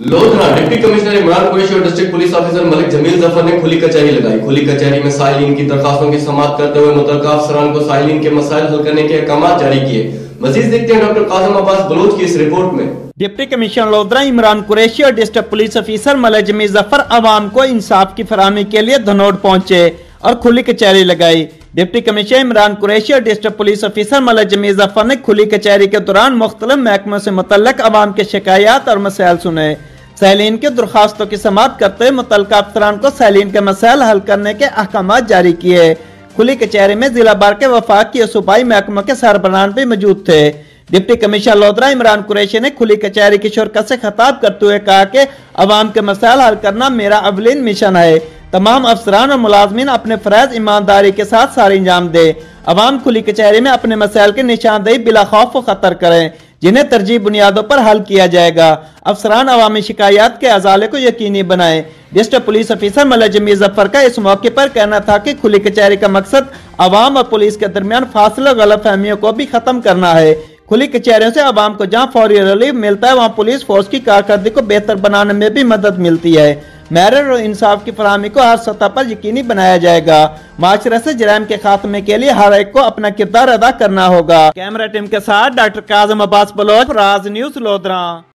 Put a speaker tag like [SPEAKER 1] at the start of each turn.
[SPEAKER 1] Lodhra deputy commissioner Imran Qureshi और district police officer Malik Jamil Zafar ने खुली कचहरी लगाई। खुली कचहरी में साइलिन की दरखास्तों की समाअत करते हुए मुतल्लिका अफसरान को साइलिन के मसाइल हल करने के अहकाम जारी किए। मजीद देखते हैं डॉक्टर कासिम अब्बास बलोच की इस रिपोर्ट में।
[SPEAKER 2] डिप्टी कमिश्नर लोधरा इमरान कुरैशी और district police officer Malik Jamil Zafar अवाम को इंसाफ की फराहमी के लिए धनोट पहुंचे और खुली कचहरी लगाई। डिप्टी कमिश्नर इमरान कुरैशी और district police officer Malik Jamil Zafar ने खुली कचहरी के दौरान मुख्तलिफ महकमों से मुतल्लिक अवाम के शिकायत और मसाइल सुने। सैलीन की दरखास्तों की समाअत करते हुए मुतल्लिका अफसरान को सैलीन के मसाइल हल करने के अहकाम जारी किए। खुली कचहरी में जिला बार के वफाकी और सूबाई महकमों के सरबराहान भी मौजूद थे। डिप्टी कमिश्नर लोधरा इमरान कुरैशी ने खुली कचहरी की शुरकत से खिताब करते हुए कहा कि अवाम के मसाइल हल करना मेरा अवलीन मिशन है। तमाम अफसरान और मुलाजमीन अपने फरज ईमानदारी के साथ सारे अंजाम दे। अवाम खुली कचहरी में अपने मसाइल की निशानदेही बिला खौफ व खतर करें, जिन्हें तरजीह बुनियादों पर हल किया जाएगा। अफसरान अवामी शिकायत के अजाले को यकीनी बनाए। District police officer Malik Jamil Zafar का इस मौके पर कहना था कि खुली कचहरी का मकसद अवाम और पुलिस के दरमियान फासले और गलतफहमियों को भी खत्म करना है। खुली कचहरियों से अवाम को जहाँ फौरी रिलीफ मिलता है, वहाँ पुलिस फोर्स की कारकर्दगी को बेहतर बनाने में भी मदद मिलती है। महर और इंसाफ की फराहमी को हर सतह पर यकीनी बनाया जाएगा। माशरे से जराइम के खात्मे के लिए हर एक को अपना किरदार अदा करना होगा। कैमरा टीम के साथ डॉक्टर कासिम अब्बास बलोच, राज न्यूज़ लोधरा।